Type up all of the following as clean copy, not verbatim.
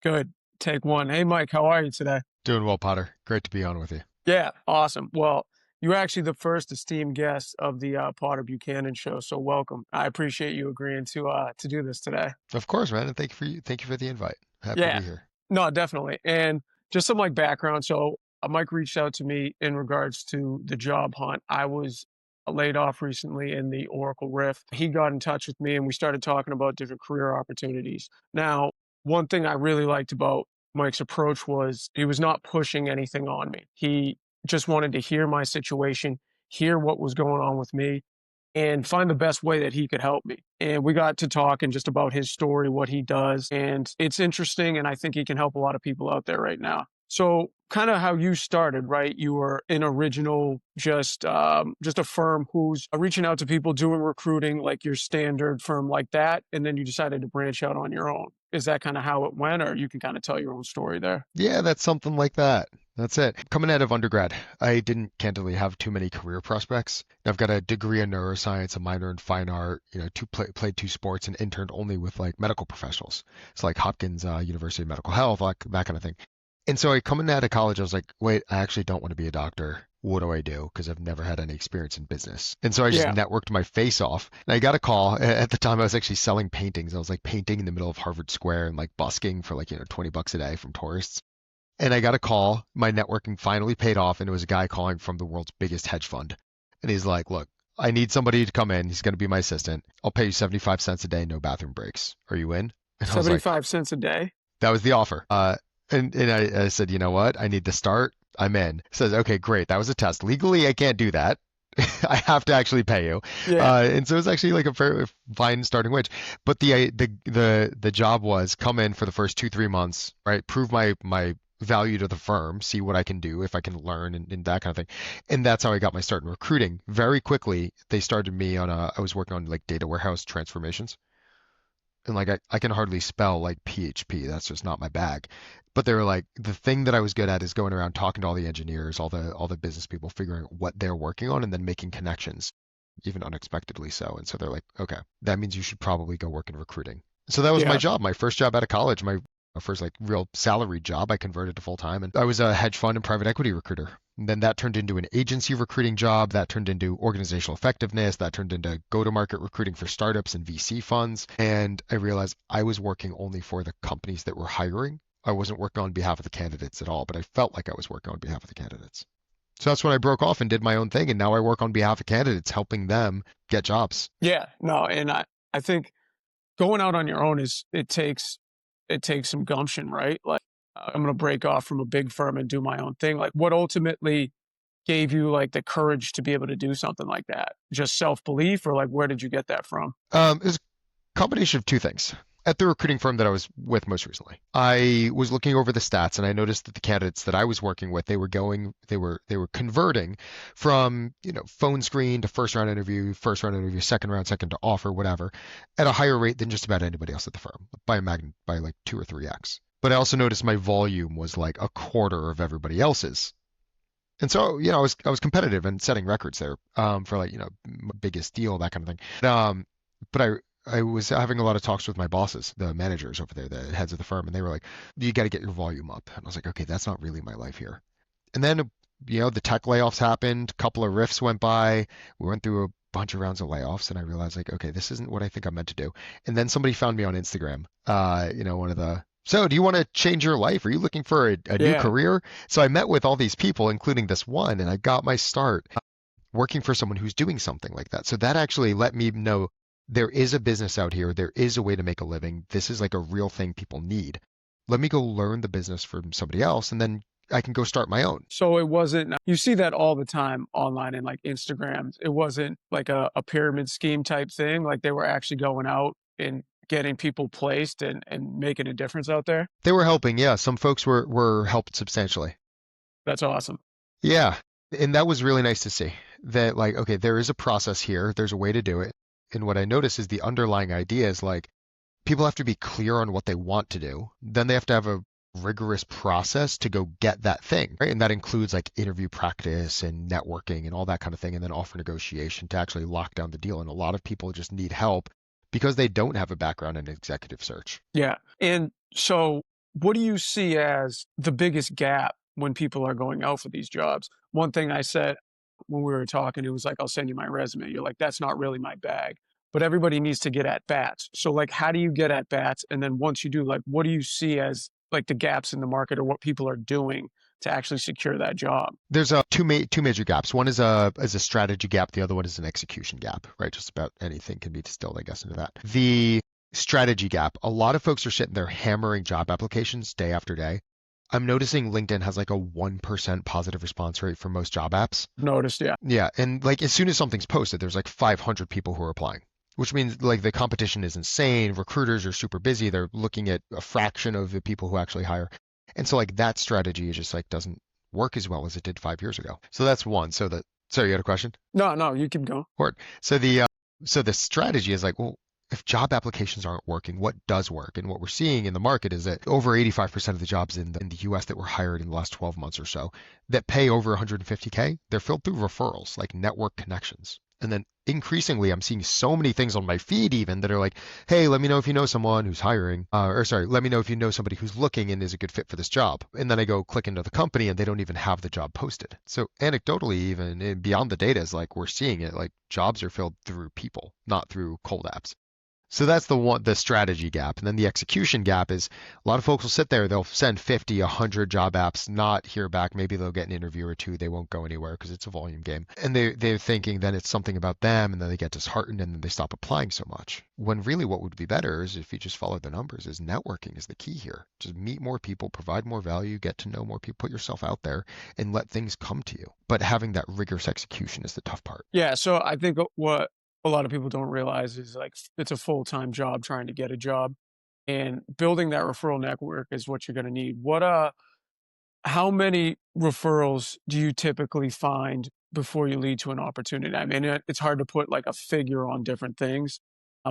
Good. Take one. Hey, Mike, how are you today? Doing well, Potter. Great to be on with you. Yeah, awesome. Well, you're actually the first esteemed guest of the Potter Buchanan show, so welcome. I appreciate you agreeing to do this today. Of course, man, and thank you for the invite. Happy to Yeah, be here. no, definitely. And just some like background. So Mike reached out to me in regards to the job hunt. I was laid off recently in the Oracle Rift. He got in touch with me and we started talking about different career opportunities. Now, one thing I really liked about Mike's approach was he was not pushing anything on me. He just wanted to hear my situation, hear what was going on with me, and find the best way that he could help me. And we got to talking just about his story, what he does, and it's interesting. And I think he can help a lot of people out there right now. So, kind of how you started, right? You were an original, just a firm who's reaching out to people, doing recruiting, like your standard firm like that, and then you decided to branch out on your own. Is that kind of how it went, or you can kind of tell your own story there? Yeah, that's something like that. That's it. Coming out of undergrad, I didn't candidly have too many career prospects. I've got a degree in neuroscience, a minor in fine art, played two sports and interned only with like medical professionals. It's like Hopkins University of Medical Health, like that kind of thing. And so coming out of college, I was like, wait, I actually don't want to be a doctor. What do I do? Because I've never had any experience in business. And so I just Yeah. networked my face off. And I got a call. At the time, I was actually selling paintings. I was like painting in the middle of Harvard Square and like busking for like, 20 bucks a day from tourists. And I got a call. My networking finally paid off. And it was a guy calling from the world's biggest hedge fund. And he's like, look, I need somebody to come in. He's going to be my assistant. I'll pay you 75 cents a day, no bathroom breaks. Are you in? And I was like, 75 cents a day. that was the offer. And I said, you know what? I need to start. I'm in. He says, okay, great. That was a test. Legally, I can't do that. I have to actually pay you. Yeah. And so it's actually like a fair, fine starting wage. But the job was come in for the first 2, 3 months, right? Prove my value to the firm, see what I can do, if I can learn and that kind of thing. And that's how I got my start in recruiting. Very quickly, they started me on I was working on like data warehouse transformations. And like I can hardly spell like PHP. That's just not my bag. But they were like the thing that I was good at is going around talking to all the engineers, all the business people, figuring out what they're working on and then making connections, even unexpectedly so. And so they're like, okay, that means you should probably go work in recruiting. So that was my Yeah. job, my first job out of college, my first like real salaried job. I converted to full time and I was a hedge fund and private equity recruiter. And then that turned into an agency recruiting job. That turned into organizational effectiveness. That turned into go-to-market recruiting for startups and VC funds. And I realized I was working only for the companies that were hiring. I wasn't working on behalf of the candidates at all, but I felt like I was working on behalf of the candidates. So that's when I broke off and did my own thing. And now I work on behalf of candidates, helping them get jobs. Yeah. No, and I think going out on your own is it takes some gumption, right? Like I'm going to break off from a big firm and do my own thing. Like what ultimately gave you like the courage to be able to do something like that? Just self-belief or like where did you get that from? It was a combination of two things. At the recruiting firm that I was with most recently, I was looking over the stats and I noticed that the candidates that I was working with, they were converting from, phone screen to first round interview, second round, second to offer, whatever, at a higher rate than just about anybody else at the firm by like 2 or 3x. But I also noticed my volume was like a quarter of everybody else's. And so, I was competitive and setting records there, for like, biggest deal, that kind of thing. But I was having a lot of talks with my bosses, the managers over there, the heads of the firm, and they were like, you got to get your volume up. And I was like, okay, that's not really my life here. And then, the tech layoffs happened, a couple of rifts went by. We went through a bunch of rounds of layoffs, and I realized like, okay, this isn't what I think I'm meant to do. And then somebody found me on Instagram, one of the so do you want to change your life? Are you looking for a new Yeah. career? So I met with all these people, including this one, and I got my start working for someone who's doing something like that. So that actually let me know there is a business out here. There is a way to make a living. This is like a real thing people need. Let me go learn the business from somebody else, and then I can go start my own. So it wasn't, you see that all the time online and like Instagrams. It wasn't like a pyramid scheme type thing. Like they were actually going out and getting people placed and making a difference out there. They were helping, yeah. Some folks were helped substantially. That's awesome. Yeah. And that was really nice to see that like, okay, there is a process here. There's a way to do it. And what I notice is the underlying idea is like people have to be clear on what they want to do. Then they have to have a rigorous process to go get that thing, right? And that includes like interview practice and networking and all that kind of thing, and then offer negotiation to actually lock down the deal. And a lot of people just need help because they don't have a background in executive search. Yeah. And so what do you see as the biggest gap when people are going out for these jobs? One thing I said when we were talking, it was like, I'll send you my resume. You're like, that's not really my bag. But everybody needs to get at bats. So, like, how do you get at bats? And then once you do, like, what do you see as like the gaps in the market or what people are doing to actually secure that job? There's two major gaps. One is a strategy gap. The other one is an execution gap, right? Just about anything can be distilled, I guess, into that. The strategy gap. A lot of folks are sitting there hammering job applications day after day. I'm noticing LinkedIn has like a 1% positive response rate for most job apps. Noticed, yeah. Yeah, and like as soon as something's posted, there's like 500 people who are applying, which means like the competition is insane. Recruiters are super busy. They're looking at a fraction of the people who actually hire. And so like that strategy is just like doesn't work as well as it did 5 years ago. So that's one. Sorry, you had a question? No, no, you can go. Word. So the strategy is like, well, if job applications aren't working, what does work? And what we're seeing in the market is that over 85% of the jobs in the US that were hired in the last 12 months or so that pay over 150K, they're filled through referrals, like network connections. And then increasingly, I'm seeing so many things on my feed even that are like, hey, let me know if you know someone who's hiring, or sorry, let me know if you know somebody who's looking and is a good fit for this job. And then I go click into the company and they don't even have the job posted. So anecdotally, even beyond the data is like we're seeing it, like jobs are filled through people, not through cold apps. So that's the strategy gap. And then the execution gap is a lot of folks will sit there, they'll send 50, 100 job apps, not hear back. Maybe they'll get an interview or two. They won't go anywhere because it's a volume game. And they're thinking then it's something about them, and then they get disheartened and then they stop applying so much. When really what would be better is if you just follow the numbers, is networking is the key here. Just meet more people, provide more value, get to know more people, put yourself out there and let things come to you. But having that rigorous execution is the tough part. Yeah, so I think what a lot of people don't realize is like it's a full-time job trying to get a job, and building that referral network is what you're going to need. How many referrals do you typically find before you lead to an opportunity? I mean, it's hard to put like a figure on different things,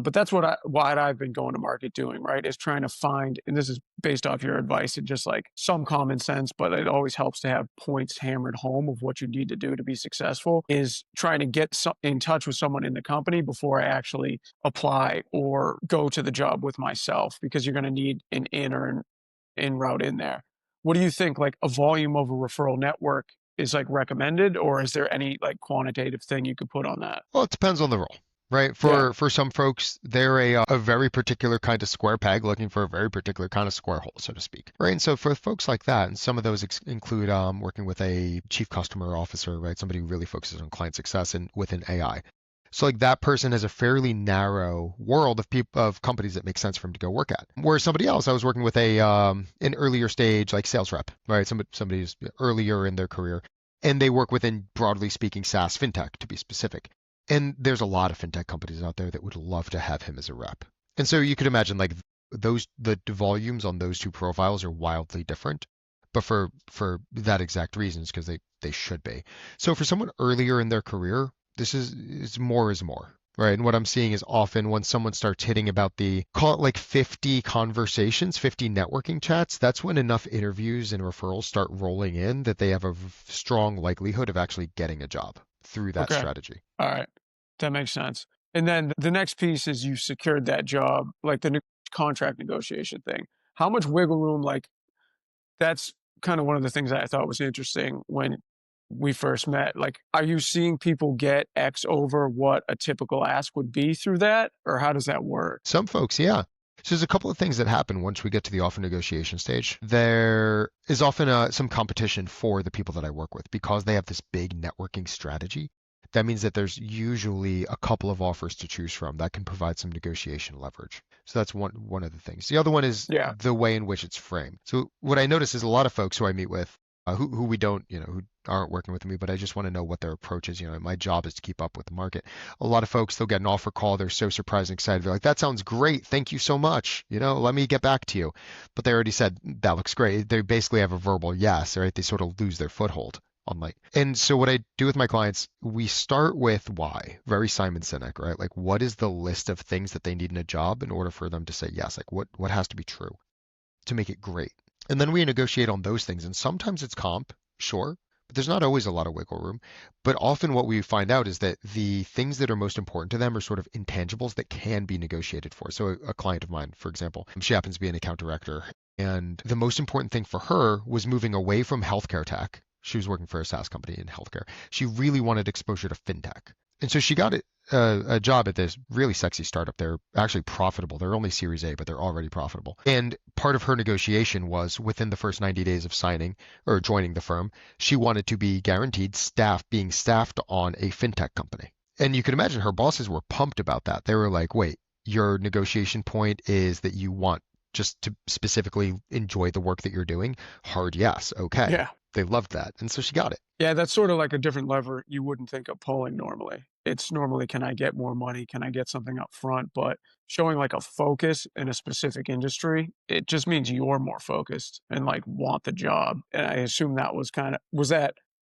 but that's what I've been going to market doing, right? Is trying to find, and this is based off your advice and just like some common sense, but it always helps to have points hammered home of what you need to do to be successful. Is trying to get in touch with someone in the company before I actually apply or go to the job with myself, because you're going to need an in or an in route in there. What do you think, like a volume of a referral network is like recommended, or is there any like quantitative thing you could put on that? Well, it depends on the role. Right. Yeah. For some folks, they're a very particular kind of square peg looking for a very particular kind of square hole, so to speak. Right. And so for folks like that, and some of those include working with a chief customer officer, right? Somebody who really focuses on client success and within AI. So like that person has a fairly narrow world of people of companies that make sense for him to go work at. Whereas somebody else, I was working with an earlier stage like sales rep, right? Somebody who's earlier in their career, and they work within broadly speaking SaaS fintech to be specific. And there's a lot of fintech companies out there that would love to have him as a rep. And so you could imagine like the volumes on those two profiles are wildly different, but for that exact reasons because they should be. So for someone earlier in their career, this is more, right? And what I'm seeing is often when someone starts hitting about call it like 50 conversations, 50 networking chats, that's when enough interviews and referrals start rolling in that they have a strong likelihood of actually getting a job through that Okay. strategy. All right. That makes sense. And then the next piece is you secured that job, like the contract negotiation thing. How much wiggle room, like that's kind of one of the things that I thought was interesting when we first met. Like, are you seeing people get X over what a typical ask would be through that? Or how does that work? Some folks, yeah. So there's a couple of things that happen once we get to the offer negotiation stage. There is often some competition for the people that I work with because they have this big networking strategy. That means that there's usually a couple of offers to choose from that can provide some negotiation leverage. So that's one of the things. The other one is Yeah. the way in which it's framed. So what I notice is a lot of folks who I meet with who we don't, who aren't working with me, but I just want to know what their approach is. My job is to keep up with the market. A lot of folks, they'll get an offer call. They're so surprised and excited. They're like, that sounds great. Thank you so much. Let me get back to you. But they already said, that looks great. They basically have a verbal yes, right? They sort of lose their foothold. And so what I do with my clients, we start with why, very Simon Sinek, right? Like what is the list of things that they need in a job in order for them to say yes? Like what has to be true to make it great? And then we negotiate on those things. And sometimes it's comp, sure, but there's not always a lot of wiggle room. But often what we find out is that the things that are most important to them are sort of intangibles that can be negotiated for. So a client of mine, for example, she happens to be an account director And the most important thing for her was moving away from healthcare tech. She was working for a SaaS company in healthcare. She really wanted exposure to fintech. And so she got a job at this really sexy startup. They're actually profitable. They're only Series A, but they're already profitable. And part of her negotiation was within the first 90 days of signing or joining the firm, she wanted to be guaranteed being staffed on a fintech company. And you can imagine her bosses were pumped about that. They were like, wait, your negotiation point is that you want just to specifically enjoy the work that you're doing? Hard yes. Okay. Yeah. They loved that. And so she got it. Yeah, that's sort of like a different lever you wouldn't think of pulling normally. It's normally, can I get more money? Can I get something up front? But showing like a focus in a specific industry, it just means you're more focused and like want the job. And I assume that was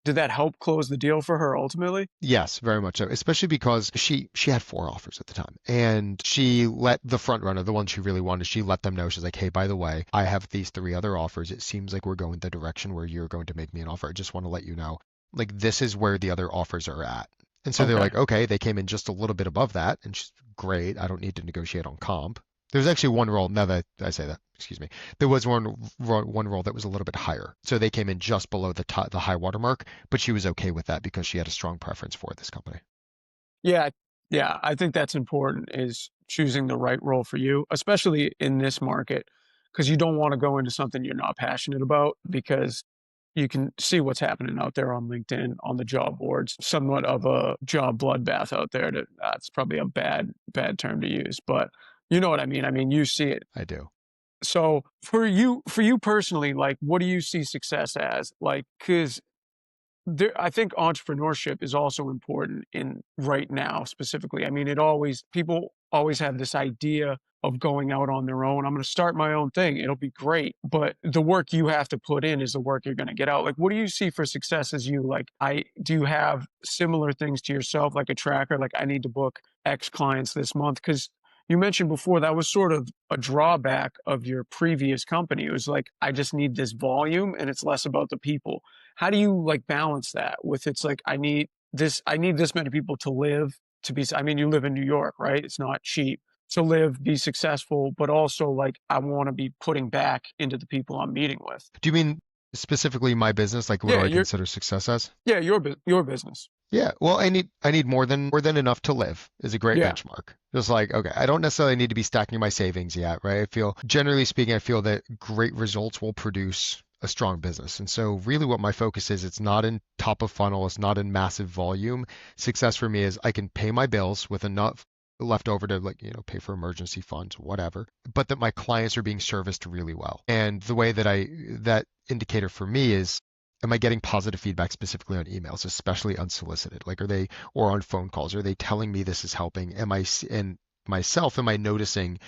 did that help close the deal for her ultimately? Yes, very much so. Especially because she had 4 offers at the time. And she let the front runner, the one she really wanted, she let them know. She's like, hey, by the way, I have these 3 other offers. It seems like we're going the direction where you're going to make me an offer. I just want to let you know, like, this is where the other offers are at. And so they're Okay. like, okay, they came in just a little bit above that. And she's great. I don't need to negotiate on comp. There's actually one role, now that I say that, excuse me, there was one role that was a little bit higher. So they came in just below the high water mark, but she was okay with that because she had a strong preference for this company. Yeah. Yeah. I think that's important is choosing the right role for you, especially in this market, because you don't want to go into something you're not passionate about because you can see what's happening out there on LinkedIn, on the job boards, somewhat of a job bloodbath out there. That's probably a bad term to use, but you know what I mean? I mean, you see it. I do. So for you personally, like, what do you see success as? Like, because I think entrepreneurship is also important in right now specifically. I mean, people always have this idea of going out on their own. I'm going to start my own thing. It'll be great. But the work you have to put in is the work you're going to get out. Like, what do you see for success as you like, do you have similar things to yourself, like a tracker? Like, I need to book X clients this month. Cause you mentioned before that was sort of a drawback of your previous company. It was like, I just need this volume and it's less about the people. How do you like balance that with it's like I need this many people to live to be I mean you live in New York, right? It's not cheap to live, be successful, but also like I want to be putting back into the people I'm meeting with. Do you mean specifically my business? Like, what do Yeah, I consider success as? your business. Yeah, well, I need more than enough to live is a great Yeah. benchmark. Just like, okay, I don't necessarily need to be stacking my savings yet, right? I feel, generally speaking, I feel that great results will produce a strong business. And so really what my focus is, it's not in top of funnel, it's not in massive volume. Success for me is I can pay my bills with enough left over to, like, pay for emergency funds, whatever, but that my clients are being serviced really well. And the way that indicator for me is, am I getting positive feedback specifically on emails, especially unsolicited? Like, or on phone calls, are they telling me this is helping? Am I noticing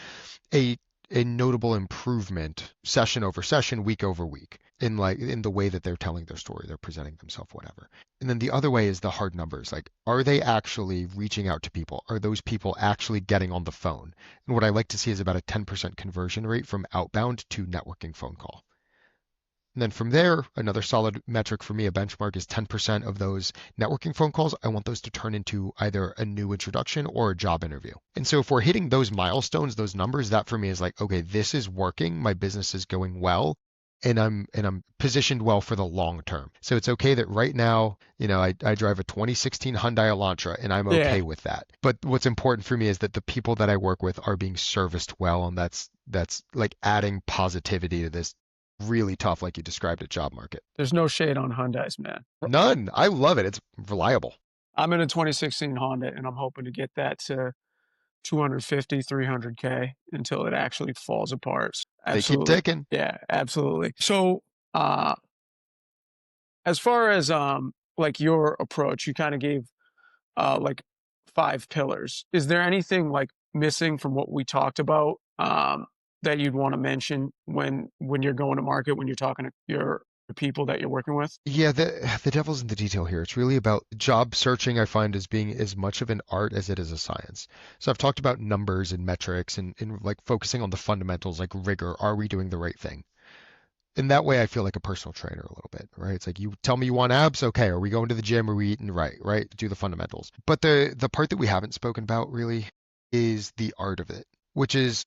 a a notable improvement session over session, week over week, in the way that they're telling their story, they're presenting themselves, whatever. And then the other way is the hard numbers. Like, are they actually reaching out to people? Are those people actually getting on the phone? And what I like to see is about a 10% conversion rate from outbound to networking phone call. And then from there, another solid metric for me, a benchmark, is 10% of those networking phone calls. I want those to turn into either a new introduction or a job interview. And so if we're hitting those milestones, those numbers, that for me is like, okay, this is working. My business is going well. And I'm positioned well for the long term. So it's okay that right now, I drive a 2016 Hyundai Elantra and I'm Yeah. okay with that. But what's important for me is that the people that I work with are being serviced well, and that's like adding positivity to this really tough, like you described it, job market. There's no shade on Hyundais, man. None. I love it. It's reliable. I'm in a 2016 Honda and I'm hoping to get that to 250, 300K until it actually falls apart. They keep Absolutely. ticking. Yeah, absolutely. So, uh, as far as like your approach, you kind of gave like 5 pillars. Is there anything like missing from what we talked about that you'd want to mention when you're going to market, when you're talking to your the people that you're working with? Yeah, the devil's in the detail here. It's really about job searching, I find, as being as much of an art as it is a science. So I've talked about numbers and metrics and like focusing on the fundamentals, like rigor. Are we doing the right thing? In that way, I feel like a personal trainer a little bit, right? It's like, you tell me you want abs, okay? Are we going to the gym? Are we eating right? Right? Do the fundamentals. But the part that we haven't spoken about really is the art of it, which is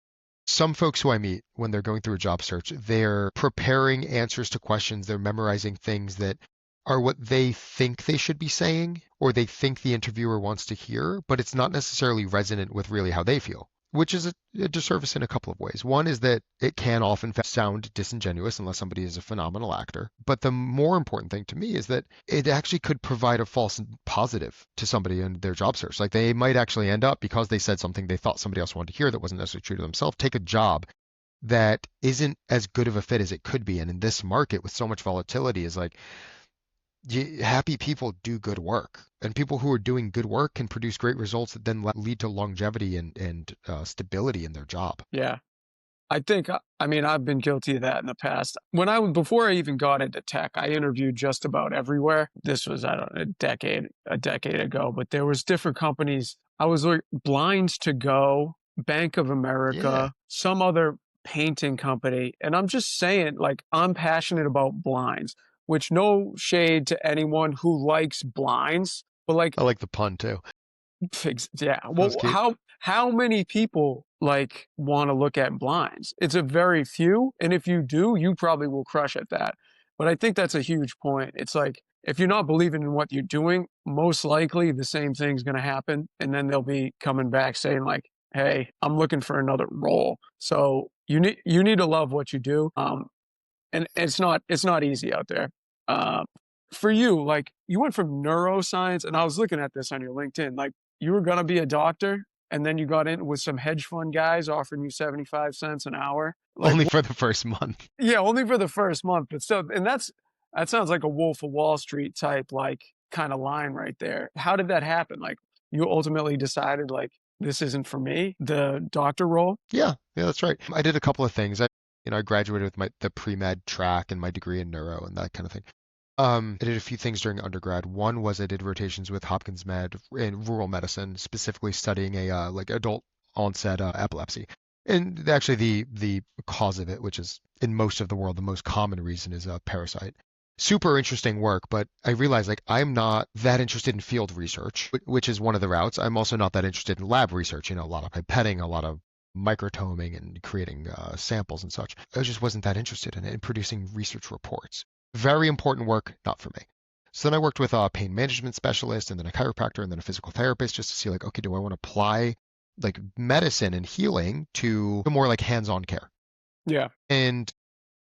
some folks who I meet when they're going through a job search, they're preparing answers to questions, they're memorizing things that are what they think they should be saying, or they think the interviewer wants to hear, but it's not necessarily resonant with really how they feel, which is a disservice in a couple of ways. One is that it can often sound disingenuous unless somebody is a phenomenal actor. But the more important thing to me is that it actually could provide a false positive to somebody in their job search. Like they might actually end up, because they said something they thought somebody else wanted to hear that wasn't necessarily true to themselves, take a job that isn't as good of a fit as it could be. And in this market with so much volatility is like, happy people do good work, and people who are doing good work can produce great results that then lead to longevity and stability in their job. Yeah. I think, I mean, I've been guilty of that in the past. Before I even got into tech, I interviewed just about everywhere. This was, I don't know, a decade ago, but there was different companies. I was like Blinds to Go, Bank of Yeah, America, some other painting company. And I'm just saying, like, I'm passionate about blinds, which no shade to anyone who likes blinds, but like, I like the pun too. yeah. That was Well, cute. how many people like want to look at blinds? It's a very few, and if you do, you probably will crush at that. But I think that's a huge point. It's like if you're not believing in what you're doing, most likely the same thing's going to happen, and then they'll be coming back saying like, "Hey, I'm looking for another role." So you need to love what you do. And it's not easy out there. Um, for you, like you went from neuroscience, and I was looking at this on your LinkedIn, like you were gonna be a doctor, and then you got in with some hedge fund guys offering you 75 cents an hour. Like, Only for the first month. yeah, only for the first month, but still, and that sounds like a Wolf of Wall Street type, like kind of line right there. How did that happen? Like, you ultimately decided, like, this isn't for me, the doctor role. Yeah, that's right. I did a couple of things. I graduated with the pre-med track and my degree in neuro and that kind of thing. I did a few things during undergrad. One was I did rotations with Hopkins Med in rural medicine, specifically studying a like adult onset epilepsy. And actually the cause of it, which is in most of the world the most common reason, is a parasite. Super interesting work, but I realized like I'm not that interested in field research, which is one of the routes. I'm also not that interested in lab research, a lot of pipetting, a lot of microtoming and creating samples and such. I just wasn't that interested in it, in producing research reports. Very important work, not for me. So then I worked with a pain management specialist and then a chiropractor and then a physical therapist just to see like, okay, do I want to apply like medicine and healing to more like hands-on care? Yeah, And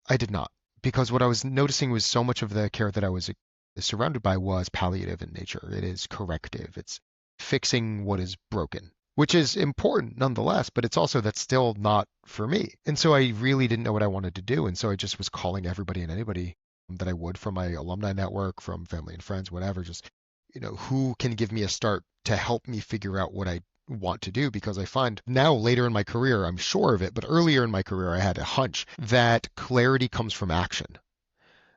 I did not, because what I was noticing was so much of the care that I was surrounded by was palliative in nature. It is corrective. It's fixing what is broken, which is important nonetheless, but it's also that's still not for me. And so I really didn't know what I wanted to do. And so I just was calling everybody and anybody that I would from my alumni network, from family and friends, whatever, just, who can give me a start to help me figure out what I want to do. Because I find now later in my career, I'm sure of it, but earlier in my career, I had a hunch that clarity comes from action.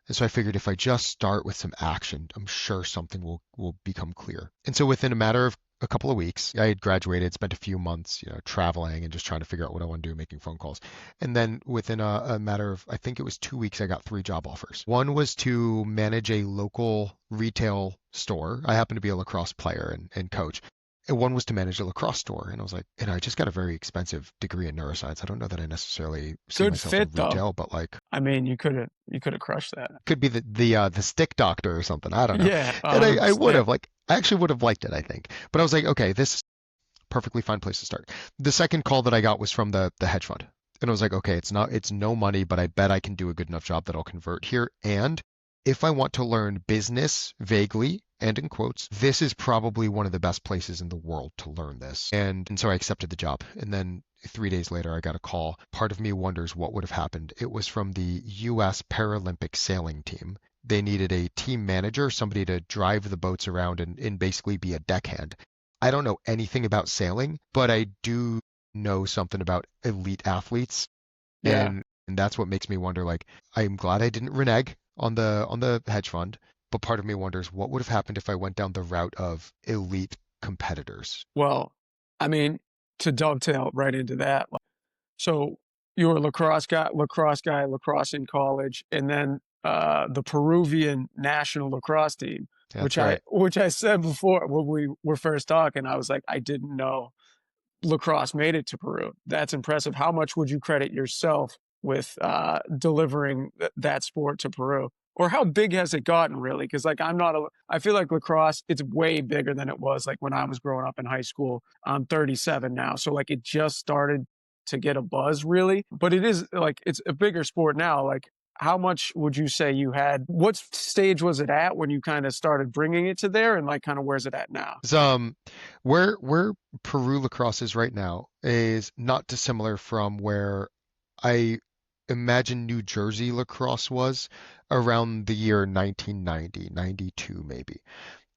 And so I figured if I just start with some action, I'm sure something will become clear. And so within a matter of a couple of weeks, I had graduated, spent a few months, traveling and just trying to figure out what I want to do, making phone calls. And then within a matter of, I think it was 2 weeks, I got 3 job offers. One was to manage a local retail store. I happen to be a lacrosse player and coach. And one was to manage a lacrosse store. And I was like, I just got a very expensive degree in neuroscience. I don't know that I necessarily see good myself in fit though. retail, but like I mean, you could have crushed that. could be the stick doctor or something. I don't know. Yeah, And I would 100%. have like I actually would have liked it, I think. But I was like, okay, this is a perfectly fine place to start. The second call that I got was from the hedge fund. And I was like, okay, it's no money, but I bet I can do a good enough job that I'll convert here. And if I want to learn business vaguely and in quotes, this is probably one of the best places in the world to learn this. And so I accepted the job. And then 3 days later, I got a call. Part of me wonders what would have happened. It was from the U.S. Paralympic sailing team. They needed a team manager, somebody to drive the boats around and basically be a deckhand. I don't know anything about sailing, but I do know something about elite athletes, Yeah. and that's what makes me wonder. Like, I'm glad I didn't renege on the hedge fund, but part of me wonders what would have happened if I went down the route of elite competitors. Well, I mean, to dovetail right into that, like, so you were a lacrosse in college, and then the Peruvian national lacrosse team, That's which I right. which I said before when we were first talking, I was like, I didn't know lacrosse made it to Peru. That's impressive. How much would you credit yourself with delivering that sport to Peru? Or how big has it gotten really? Because like I feel like lacrosse, it's way bigger than it was like when I was growing up in high school. I'm 37 now, so like it just started to get a buzz really, but it is like it's a bigger sport now. Like how much would you say you had? What stage was it at when you kind of started bringing it to there, and like kind of where's it at now? So, where Peru lacrosse is right now is not dissimilar from where I imagine New Jersey lacrosse was around the year 1990, 92 maybe.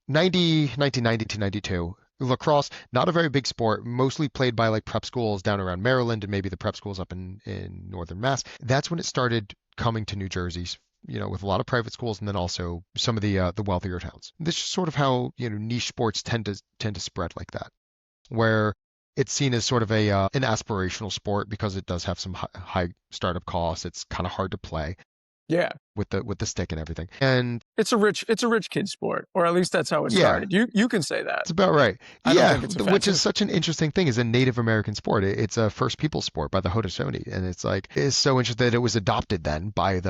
1990 to 92. Lacrosse, not a very big sport, mostly played by like prep schools down around Maryland and maybe the prep schools up in northern Mass. That's when it started coming to New Jersey, with a lot of private schools and then also some of the wealthier towns. This is sort of how, niche sports tend to spread like that, where it's seen as sort of an aspirational sport because it does have some high startup costs. It's kind of hard to play Yeah, with the stick and everything. And it's a rich kid sport, or at least that's how it yeah, started. You can say that. that's about right. I don't Yeah, think it's which is offensive. such an interesting thing is a Native American sport. It's a First People sport by the Haudenosaunee, and it's so interesting that it was adopted then by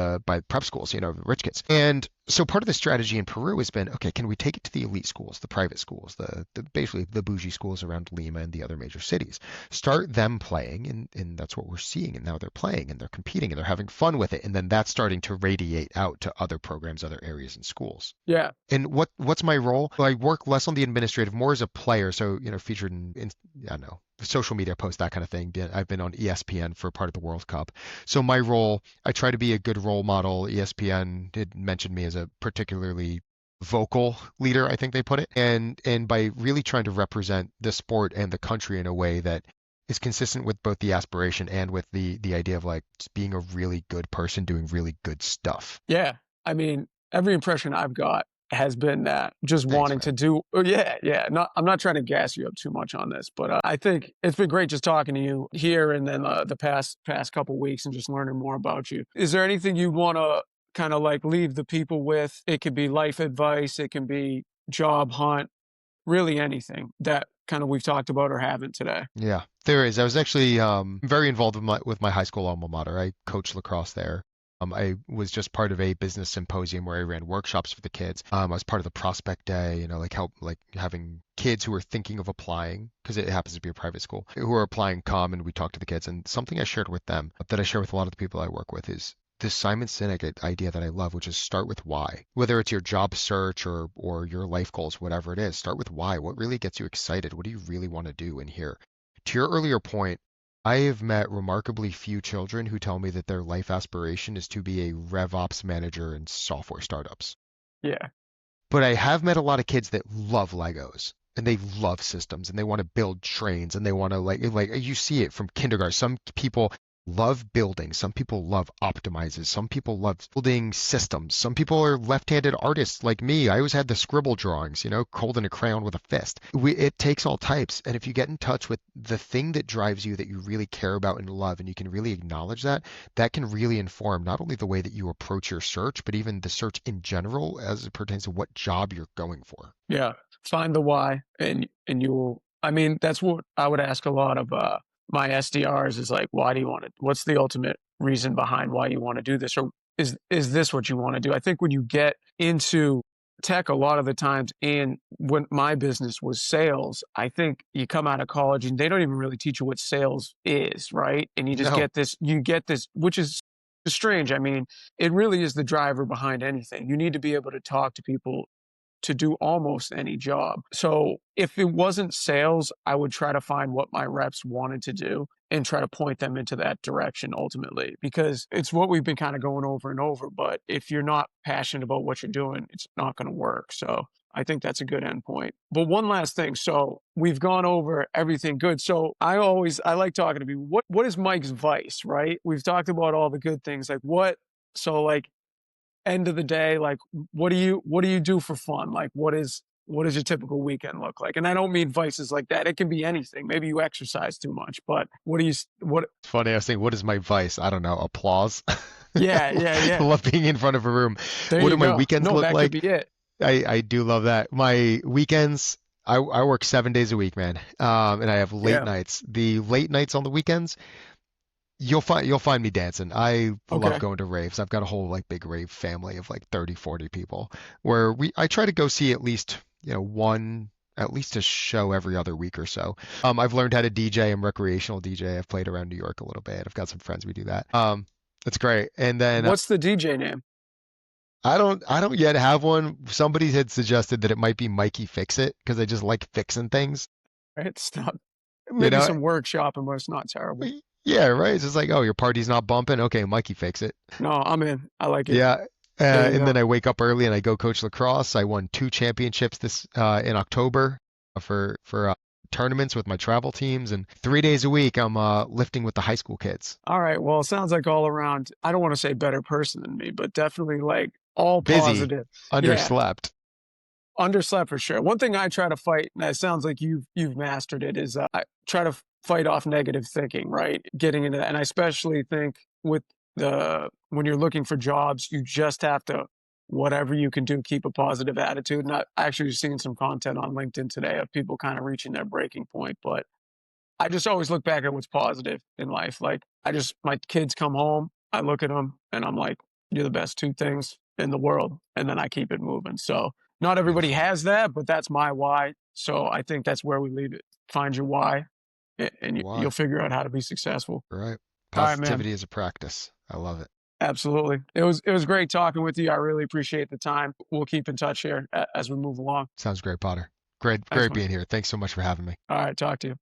prep schools, rich kids. And so part of the strategy in Peru has been, okay, can we take it to the elite schools, the private schools, the basically the bougie schools around Lima and the other major cities? Start them playing, and that's what we're seeing. And now they're playing and they're competing and they're having fun with it, and then that's starting to radiate out to other programs, other areas and schools. Yeah, And what's my role? Well, I work less on the administrative, more as a player. So, featured in I don't know, social media posts, that kind of thing. I've been on ESPN for part of the World Cup. So my role, I try to be a good role model. ESPN had mentioned me as a particularly vocal leader, I think they put it. And by really trying to represent the sport and the country in a way that is consistent with both the aspiration and with the idea of like just being a really good person doing really good stuff. yeah. I mean, every impression I've got has been that just Thanks, wanting man. to do. Oh, yeah, yeah. Not, I'm not trying to gas you up too much on this, but I think it's been great just talking to you here and then the past couple weeks and just learning more about you. Is there anything you want to kind of like leave the people with? It could be life advice, it can be job hunt, really anything that kind of we've talked about or haven't today. Yeah, there is. I was actually very involved with my high school alma mater. I coached lacrosse there. I was just part of a business symposium where I ran workshops for the kids. I was part of the prospect day, like like having kids who are thinking of applying because it happens to be a private school who are applying come and we talk to the kids. And something I shared with them that I share with a lot of the people I work with is this Simon Sinek idea that I love, which is start with why. Whether it's your job search or your life goals, whatever it is, start with why. What really gets you excited? What do you really want to do in here? To your earlier point, I have met remarkably few children who tell me that their life aspiration is to be a RevOps manager in software startups. Yeah. But I have met a lot of kids that love Legos and they love systems and they want to build trains and they want to like you see it from kindergarten. Some people love building. Some people love optimizes. Some people love building systems. Some people are left-handed artists like me. I always had the scribble drawings, holding a crayon with a fist. It takes all types. And if you get in touch with the thing that drives you that you really care about and love, and you can really acknowledge that, that can really inform not only the way that you approach your search, but even the search in general as it pertains to what job you're going for. Yeah. Find the why and you will. I mean, that's what I would ask a lot of my SDRs is like, why do you want it? What's the ultimate reason behind why you want to do this? Or is this what you want to do? I think when you get into tech a lot of the times, and when my business was sales, I think you come out of college and they don't even really teach you what sales is, right? And you just No, get this, which is strange. I mean, it really is the driver behind anything. You need to be able to talk to people to do almost any job. So if it wasn't sales, I would try to find what my reps wanted to do and try to point them into that direction ultimately, because it's what we've been kind of going over and over. But if you're not passionate about what you're doing, it's not going to work. So I think that's a good endpoint. But one last thing. So we've gone over everything good. So I like talking to people. What is Mike's vice, right? We've talked about all the good things. Like end of the day, like what do you do for fun? Like what does your typical weekend look like? And I don't mean vices like that. It can be anything. Maybe you exercise too much, but what it's funny. I was saying, what is my vice? I don't know. Applause. yeah, yeah, I yeah. love being in front of a room. There What you do my go. weekends No, look that could be like? it. I do love that. My weekends, I work 7 days a week, man. And I have late Yeah. nights. The late nights on the weekends, you'll find me dancing. I love Okay. going to raves. I've got a whole like big rave family of like 30, 40 people where I try to go see at least, one at least a show every other week or so. I've learned how to DJ. I'm recreational DJ. I've played around New York a little bit. I've got some friends we do that. That's great. And then What's the DJ name? I don't yet have one. Somebody had suggested that it might be Mikey Fix It because I just like fixing things. Right? It's not You maybe know, some workshopping, but it's not terrible. Yeah, right. It's just like, oh, your party's not bumping. Okay, Mikey, fix it. No, I'm in. I like it. Yeah. There you And then go. I wake up early and I go coach lacrosse. I won 2 championships this in October for tournaments with my travel teams, and 3 days a week I'm lifting with the high school kids. All right. Well, it sounds like all around, I don't want to say better person than me, but definitely like all Busy, positive. Yeah. underslept. Underslept for sure. One thing I try to fight, and it sounds like you've mastered it, is I try to fight off negative thinking, right? Getting into that, and I especially think with the when you're looking for jobs, you just have to whatever you can do, keep a positive attitude. And I actually seen some content on LinkedIn today of people kind of reaching their breaking point, but I just always look back at what's positive in life. Like my kids come home, I look at them and I'm like, you're the best two things in the world. And then I keep it moving. So not everybody Beautiful. has that, but that's my why. So I think that's where we leave it. Find your why and you'll Why? figure out how to be successful. Right. All right, man. Positivity is a practice. I love it. Absolutely. It was great talking with you. I really appreciate the time. We'll keep in touch here as we move along. Sounds great, Potter. Great, Thanks, great Mike. being here. Thanks so much for having me. All right, talk to you.